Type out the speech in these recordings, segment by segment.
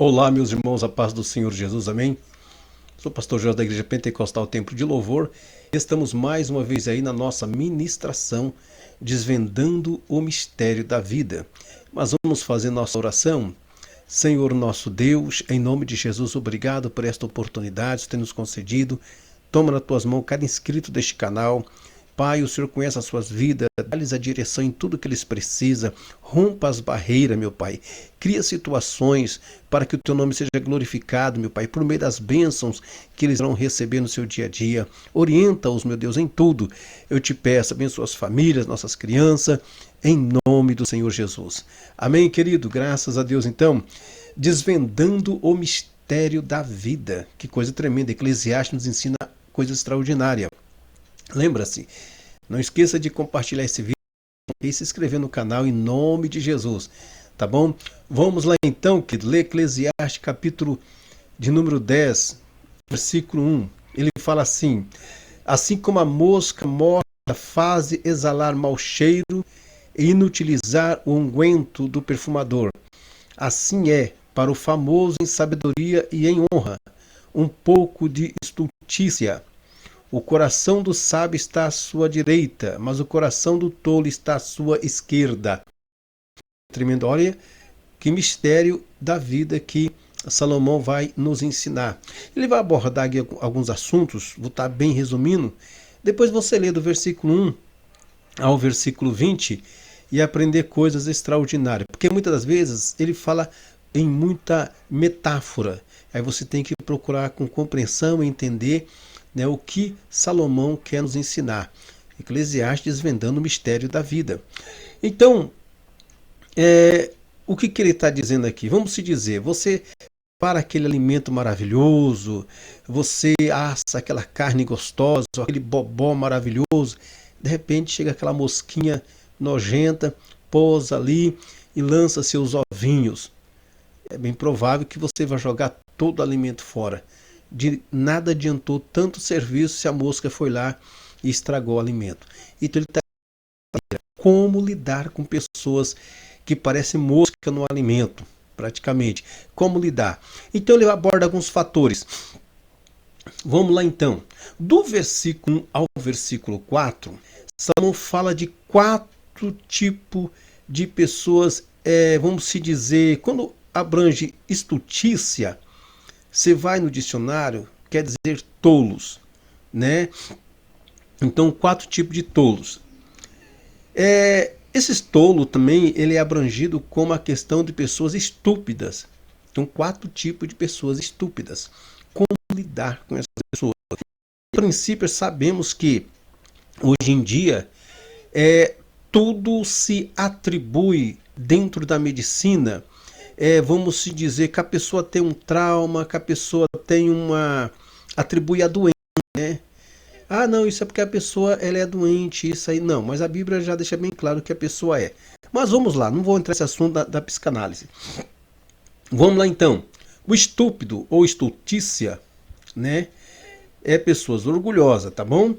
Olá, meus irmãos, a paz do Senhor Jesus, amém? Sou o pastor Jorge da Igreja Pentecostal Templo de Louvor. Estamos mais uma vez aí na nossa ministração, desvendando o mistério da vida. Mas vamos fazer nossa oração. Senhor nosso Deus, em nome de Jesus, obrigado por esta oportunidade que tem nos concedido. Toma nas tuas mãos cada inscrito deste canal. Pai, o Senhor conhece as suas vidas, dá-lhes a direção em tudo que eles precisam, rompa as barreiras, meu Pai, cria situações para que o Teu nome seja glorificado, meu Pai, por meio das bênçãos que eles vão receber no seu dia a dia. Orienta-os, meu Deus, em tudo. Eu te peço, abençoa as famílias, nossas crianças, em nome do Senhor Jesus. Amém, querido? Graças a Deus, então, desvendando o mistério da vida. Que coisa tremenda, Eclesiastes nos ensina coisa extraordinária. Lembra-se, não esqueça de compartilhar esse vídeo e se inscrever no canal em nome de Jesus, tá bom? Vamos lá então, querido, ler Eclesiastes capítulo de número 10, versículo 1. Ele fala assim: assim como a mosca morta faz exalar mau cheiro e inutilizar o unguento do perfumador, assim é para o famoso em sabedoria e em honra um pouco de estultícia. O coração do sábio está à sua direita, mas o coração do tolo está à sua esquerda. Tremendo, olha que mistério da vida que Salomão vai nos ensinar. Ele vai abordar aqui alguns assuntos, vou estar bem resumindo. Depois você lê do versículo 1 ao versículo 20 e aprender coisas extraordinárias. Porque muitas das vezes ele fala em muita metáfora. Aí você tem que procurar com compreensão e entender, né, o que Salomão quer nos ensinar. Eclesiastes desvendando o mistério da vida. Então, o que ele está dizendo aqui? Vamos se dizer, você para aquele alimento maravilhoso, você assa aquela carne gostosa, aquele bobó maravilhoso, de repente chega aquela mosquinha nojenta, pousa ali e lança seus ovinhos. É bem provável que você vai jogar todo o alimento fora. De nada adiantou tanto serviço se a mosca foi lá e estragou o alimento. Então ele está dizendo como lidar com pessoas que parecem mosca no alimento, praticamente. Como lidar? Então ele aborda alguns fatores. Vamos lá então. Do versículo 1 ao versículo 4, Salomão fala de 4 tipos de pessoas, vamos se dizer, quando abrange estultícia, você vai no dicionário, quer dizer tolos, né? Então, 4 tipos de tolos. Esses tolos também, ele é abrangido como a questão de pessoas estúpidas. Então, 4 tipos de pessoas estúpidas. Como lidar com essas pessoas? Em princípio, sabemos que hoje em dia tudo se atribui dentro da medicina. Vamos se dizer que a pessoa tem um trauma, que a pessoa tem atribui a doença, né? Ah, não, isso é porque a pessoa ela é doente, isso aí não, mas a Bíblia já deixa bem claro que a pessoa é. Mas vamos lá, não vou entrar nesse assunto da psicanálise. Vamos lá então. O estúpido ou estultícia, né? É pessoas orgulhosas, tá bom?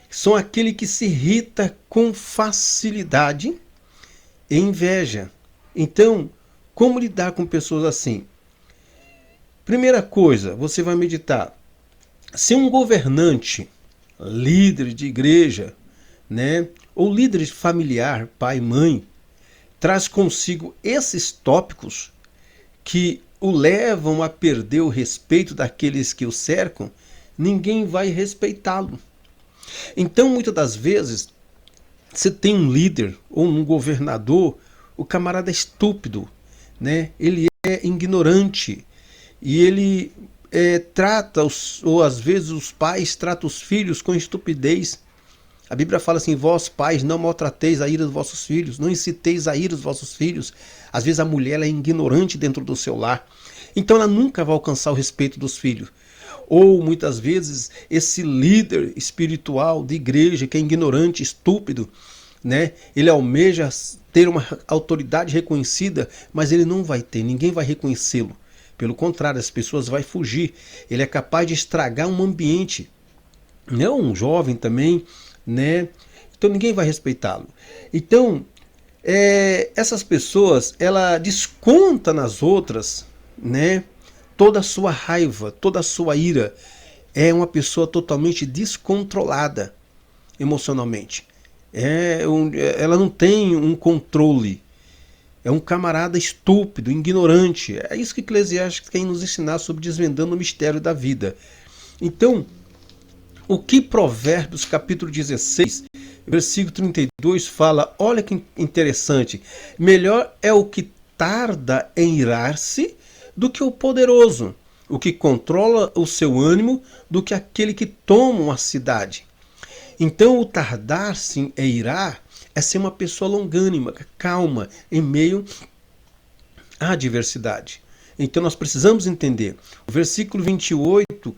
São aquele que se irrita com facilidade e inveja. Então, como lidar com pessoas assim? Primeira coisa, você vai meditar. Se um governante, líder de igreja, né, ou líder familiar, pai, mãe, traz consigo esses tópicos que o levam a perder o respeito daqueles que o cercam, ninguém vai respeitá-lo. Então, muitas das vezes, você tem um líder ou um governador, o camarada é estúpido, né? Ele é ignorante e ele trata, ou às vezes os pais tratam os filhos com estupidez. A Bíblia fala assim: vós pais não maltrateis a ira dos vossos filhos, não inciteis a ira dos vossos filhos. Às vezes a mulher ela é ignorante dentro do seu lar, então ela nunca vai alcançar o respeito dos filhos. Ou muitas vezes esse líder espiritual de igreja que é ignorante, estúpido, né? Ele almeja ter uma autoridade reconhecida, mas ele não vai ter, ninguém vai reconhecê-lo. Pelo contrário, as pessoas vão fugir. Ele é capaz de estragar um ambiente, né? Um jovem também, né? Então ninguém vai respeitá-lo. Então essas pessoas, ela desconta nas outras, né? Toda a sua raiva, toda a sua ira. É uma pessoa totalmente descontrolada emocionalmente. Ela não tem um controle. É um camarada estúpido, ignorante. É isso que Eclesiastes quer nos ensinar sobre desvendando o mistério da vida. Então, o que Provérbios capítulo 16, versículo 32 fala, olha que interessante. Melhor é o que tarda em irar-se do que o poderoso, o que controla o seu ânimo do que aquele que toma uma cidade. Então, o tardar-se em irar é ser uma pessoa longânima, calma, em meio à adversidade. Então, nós precisamos entender. O versículo 28,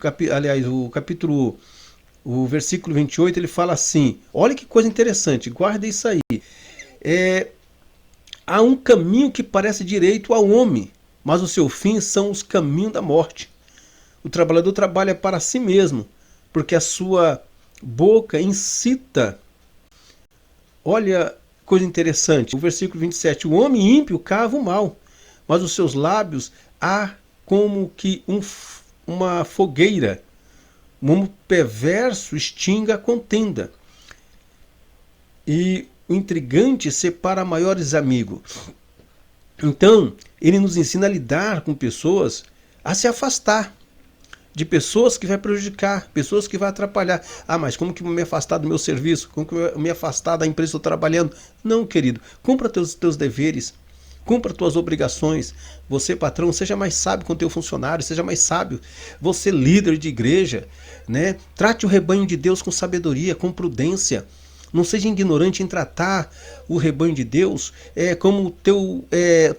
o versículo 28, ele fala assim, olha que coisa interessante, guarda isso aí. Há um caminho que parece direito ao homem, mas o seu fim são os caminhos da morte. O trabalhador trabalha para si mesmo, porque a sua boca incita. Olha, coisa interessante, o versículo 27, o homem ímpio cava o mal, mas os seus lábios há como que uma fogueira. O homem perverso extinga a contenda. E o intrigante separa maiores amigos. Então, ele nos ensina a lidar com pessoas, a se afastar de pessoas que vai prejudicar, pessoas que vai atrapalhar. Ah, mas como que eu vou me afastar do meu serviço? Como que eu vou me afastar da empresa que eu estou trabalhando? Não, querido, cumpra teus deveres, cumpra tuas obrigações. Você, patrão, seja mais sábio com o teu funcionário, seja mais sábio. Você, líder de igreja, né? Trate o rebanho de Deus com sabedoria, com prudência. Não seja ignorante em tratar o rebanho de Deus como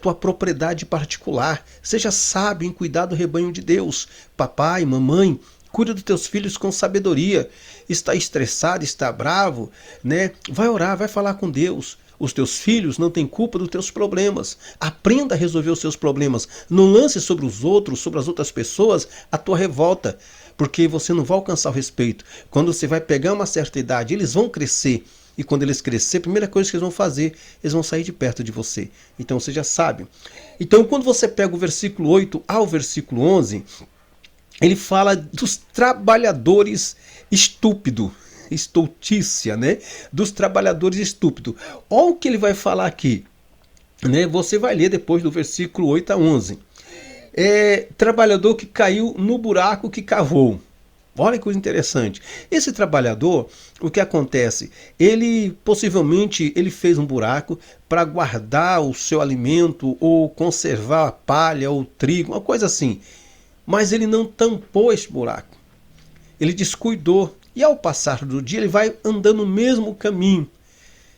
tua propriedade particular. Seja sábio em cuidar do rebanho de Deus. Papai, mamãe, cuida dos teus filhos com sabedoria. Está estressado, está bravo, né? Vai orar, vai falar com Deus. Os teus filhos não têm culpa dos teus problemas. Aprenda a resolver os seus problemas. Não lance sobre os outros, sobre as outras pessoas, a tua revolta. Porque você não vai alcançar o respeito. Quando você vai pegar uma certa idade, eles vão crescer. E quando eles crescer, a primeira coisa que eles vão fazer, eles vão sair de perto de você. Então você já sabe. Então quando você pega o versículo 8 ao versículo 11, ele fala dos trabalhadores estúpidos. Estultícia, né? Dos trabalhadores estúpidos. Olha o que ele vai falar aqui. Né? Você vai ler depois do versículo 8 a 11. Trabalhador que caiu no buraco que cavou. Olha que coisa interessante. Esse trabalhador, o que acontece? Ele possivelmente fez um buraco para guardar o seu alimento ou conservar a palha ou o trigo, uma coisa assim. Mas ele não tampou esse buraco. Ele descuidou. E ao passar do dia ele vai andando no mesmo caminho.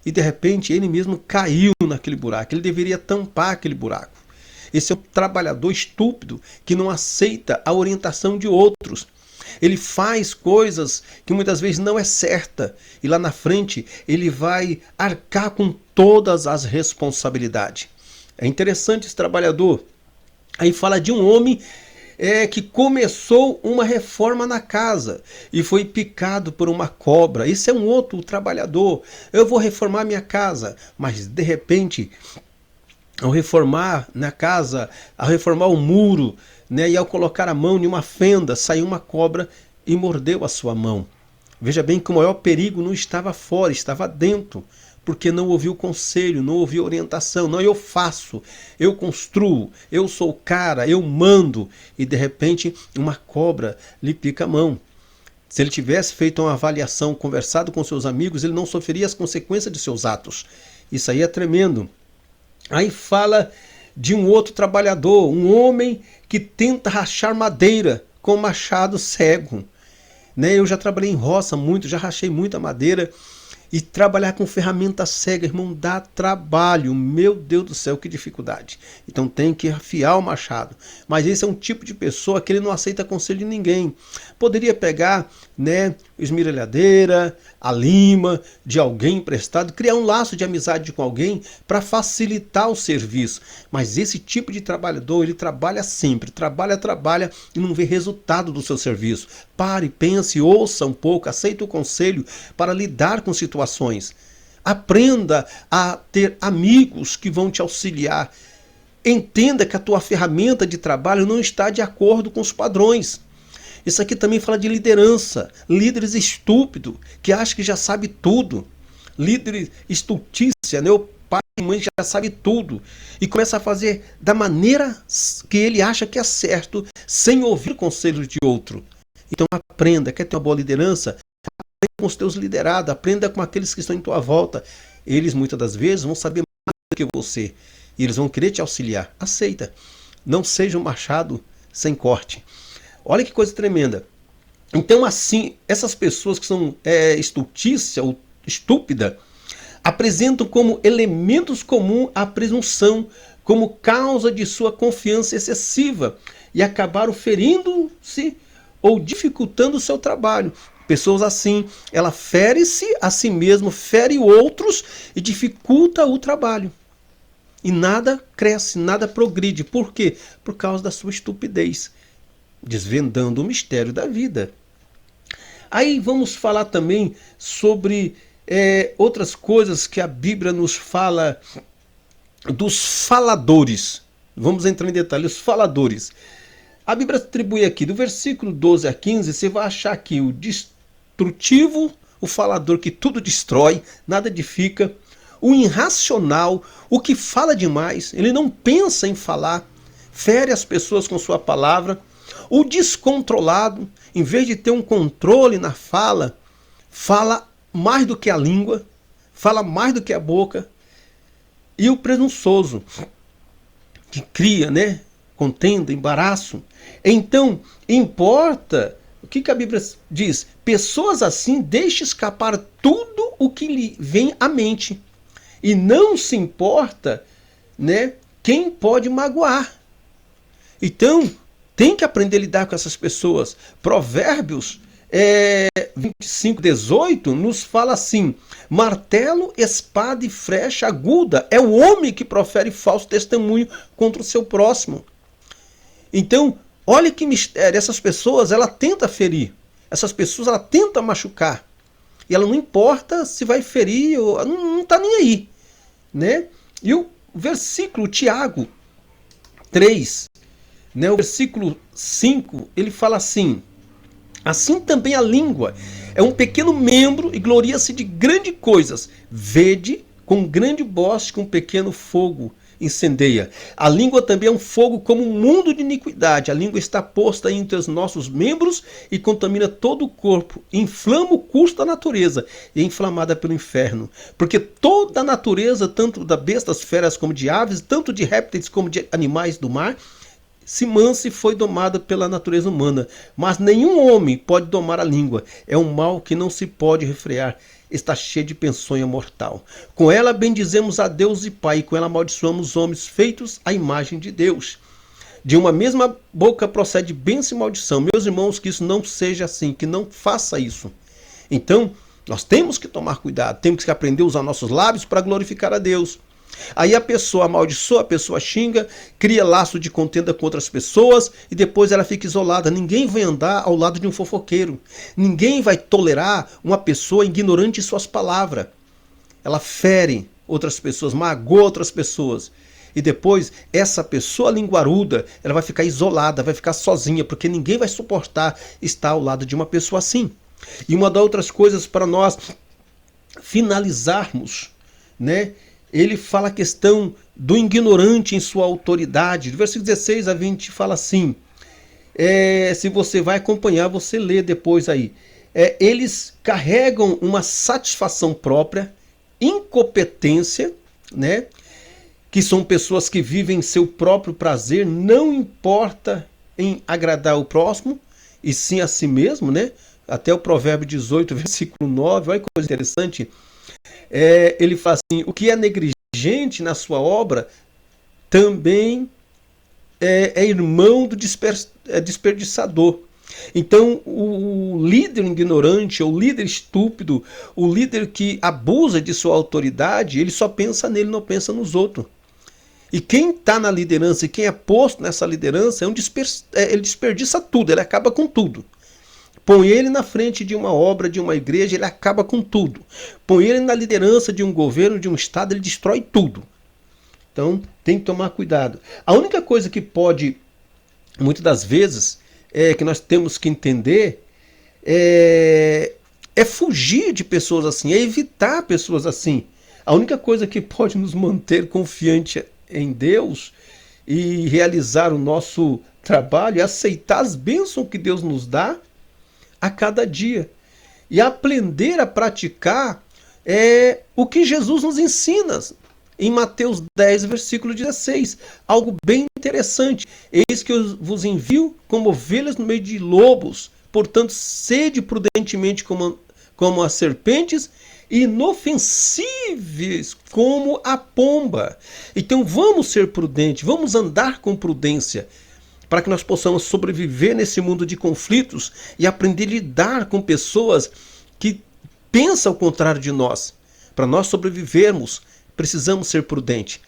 E de repente ele mesmo caiu naquele buraco. Ele deveria tampar aquele buraco. Esse é um trabalhador estúpido que não aceita a orientação de outros. Ele faz coisas que muitas vezes não é certa. E lá na frente ele vai arcar com todas as responsabilidades. É interessante esse trabalhador. Aí fala de um homem que começou uma reforma na casa e foi picado por uma cobra. Esse é um outro trabalhador. Eu vou reformar minha casa, mas de repente, ao reformar na casa, ao reformar o muro, né, e ao colocar a mão em uma fenda, saiu uma cobra e mordeu a sua mão. Veja bem que o maior perigo não estava fora, estava dentro. Porque não ouviu conselho, não ouviu orientação. Não, eu faço, eu construo, eu sou o cara, eu mando. E de repente uma cobra lhe pica a mão. Se ele tivesse feito uma avaliação, conversado com seus amigos, ele não sofreria as consequências de seus atos. Isso aí é tremendo. Aí fala de um outro trabalhador, um homem que tenta rachar madeira com machado cego. Né? Eu já trabalhei em roça muito, já rachei muita madeira. E trabalhar com ferramenta cega, irmão, dá trabalho. Meu Deus do céu, que dificuldade. Então tem que afiar o machado. Mas esse é um tipo de pessoa que ele não aceita conselho de ninguém. Poderia pegar, né, esmerilhadeira, a lima de alguém emprestado, criar um laço de amizade com alguém para facilitar o serviço. Mas esse tipo de trabalhador, ele trabalha sempre, trabalha e não vê resultado do seu serviço. Pare, pense, ouça um pouco, aceite o conselho para lidar com situações. Aprenda a ter amigos que vão te auxiliar. Entenda que a tua ferramenta de trabalho não está de acordo com os padrões. Isso aqui também fala de liderança. Líderes estúpidos, que acham que já sabe tudo. Líderes estultícia, né? O pai e mãe já sabe tudo. E começa a fazer da maneira que ele acha que é certo, sem ouvir conselhos de outro. Então aprenda, quer ter uma boa liderança? Aprenda com os teus liderados, aprenda com aqueles que estão em tua volta. Eles muitas das vezes vão saber mais do que você. E eles vão querer te auxiliar. Aceita. Não seja um machado sem corte. Olha que coisa tremenda. Então, assim, essas pessoas que são estultícia ou estúpida, apresentam como elementos comuns a presunção, como causa de sua confiança excessiva, e acabaram ferindo-se ou dificultando o seu trabalho. Pessoas assim, ela fere-se a si mesma, fere outros e dificulta o trabalho. E nada cresce, nada progride. Por quê? Por causa da sua estupidez. Desvendando o mistério da vida. Aí vamos falar também sobre outras coisas que a Bíblia nos fala dos faladores. Vamos entrar em detalhes, os faladores. A Bíblia atribui aqui, do versículo 12 a 15, você vai achar aqui o destrutivo, o falador que tudo destrói, nada edifica, o irracional, o que fala demais, ele não pensa em falar, fere as pessoas com sua palavra, o descontrolado, em vez de ter um controle na fala, fala mais do que a língua, fala mais do que a boca. E o presunçoso, que cria, né, contenda, embaraço. Então, importa, o que a Bíblia diz? Pessoas assim deixam escapar tudo o que lhe vem à mente. E não se importa, né, quem pode magoar. Então, tem que aprender a lidar com essas pessoas. Provérbios 25:18 nos fala assim: martelo, espada e flecha aguda é o homem que profere falso testemunho contra o seu próximo. Então, olha que mistério. Essas pessoas, ela tenta ferir. Essas pessoas, ela tenta machucar. E ela não importa se vai ferir ou não está nem aí, né? E o versículo Tiago 3, né, o versículo 5, ele fala assim: assim também a língua é um pequeno membro e gloria-se de grandes coisas. Vede, com grande boste, com pequeno fogo incendeia. A língua também é um fogo como um mundo de iniquidade. A língua está posta entre os nossos membros e contamina todo o corpo. Inflama o curso da natureza e é inflamada pelo inferno. Porque toda a natureza, tanto da bestas, feras como de aves, tanto de répteis como de animais do mar, se mansa e foi domada pela natureza humana. Mas nenhum homem pode domar a língua. É um mal que não se pode refrear. Está cheia de peçonha mortal. Com ela bendizemos a Deus e Pai, e com ela amaldiçoamos os homens feitos à imagem de Deus. De uma mesma boca procede bênção e maldição. Meus irmãos, que isso não seja assim, que não faça isso. Então, nós temos que tomar cuidado, temos que aprender a usar nossos lábios para glorificar a Deus. Aí a pessoa amaldiçoa, a pessoa xinga, cria laço de contenda com outras pessoas e depois ela fica isolada. Ninguém vai andar ao lado de um fofoqueiro. Ninguém vai tolerar uma pessoa ignorante em suas palavras. Ela fere outras pessoas, magoa outras pessoas. E depois essa pessoa linguaruda, ela vai ficar isolada, vai ficar sozinha, porque ninguém vai suportar estar ao lado de uma pessoa assim. E uma das outras coisas para nós finalizarmos, né? Ele fala a questão do ignorante em sua autoridade. Do versículo 16 a 20 fala assim, se você vai acompanhar, você lê depois aí. Eles carregam uma satisfação própria, incompetência, né? Que são pessoas que vivem seu próprio prazer, não importa em agradar o próximo, e sim a si mesmo, né? Até o provérbio 18, versículo 9, olha que coisa interessante. Ele fala assim: o que é negligente na sua obra também é irmão do desperdiçador. Então o líder ignorante, o líder estúpido, o líder que abusa de sua autoridade, ele só pensa nele, não pensa nos outros. E quem está na liderança e quem é posto nessa liderança ele desperdiça tudo, ele acaba com tudo. Põe ele na frente de uma obra, de uma igreja, ele acaba com tudo. Põe ele na liderança de um governo, de um estado, ele destrói tudo. Então, tem que tomar cuidado. A única coisa que pode, muitas das vezes, que nós temos que entender é fugir de pessoas assim, é evitar pessoas assim. A única coisa que pode nos manter confiante em Deus e realizar o nosso trabalho é aceitar as bênçãos que Deus nos dá a cada dia e aprender a praticar o que Jesus nos ensina em Mateus 10, versículo 16. Algo bem interessante. Eis que eu vos envio como ovelhas no meio de lobos. Portanto, sede prudentemente como as serpentes e inofensíveis como a pomba. Então vamos ser prudentes, vamos andar com prudência, para que nós possamos sobreviver nesse mundo de conflitos e aprender a lidar com pessoas que pensam ao contrário de nós. Para nós sobrevivermos, precisamos ser prudentes.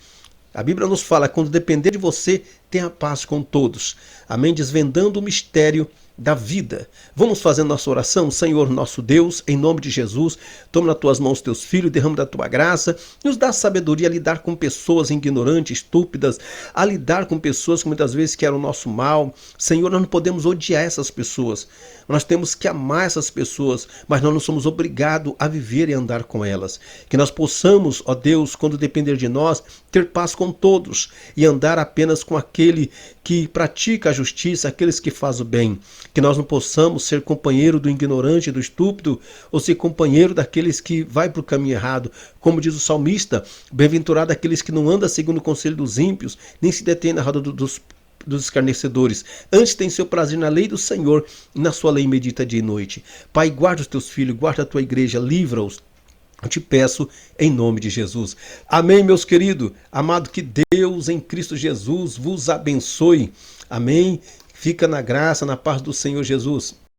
A Bíblia nos fala, quando depender de você, tenha paz com todos. Amém? Desvendando o mistério da vida. Vamos fazer nossa oração? Senhor nosso Deus, em nome de Jesus, toma nas tuas mãos teus filhos, derrama da tua graça, nos dá sabedoria a lidar com pessoas ignorantes, estúpidas, a lidar com pessoas que muitas vezes querem o nosso mal. Senhor, nós não podemos odiar essas pessoas, nós temos que amar essas pessoas, mas nós não somos obrigados a viver e andar com elas. Que nós possamos, ó Deus, quando depender de nós, ter paz com todos e andar apenas com aquele que pratica a justiça, aqueles que fazem o bem. Que nós não possamos ser companheiro do ignorante, do estúpido, ou ser companheiro daqueles que vai para o caminho errado. Como diz o salmista, bem-aventurado aqueles que não andam segundo o conselho dos ímpios, nem se detêm na roda dos escarnecedores. Antes tem seu prazer na lei do Senhor, e na sua lei medita dia e noite. Pai, guarda os teus filhos, guarda a tua igreja, livra-os. Eu te peço em nome de Jesus. Amém, meus queridos. Amado, que Deus em Cristo Jesus vos abençoe. Amém. Fica na graça, na paz do Senhor Jesus.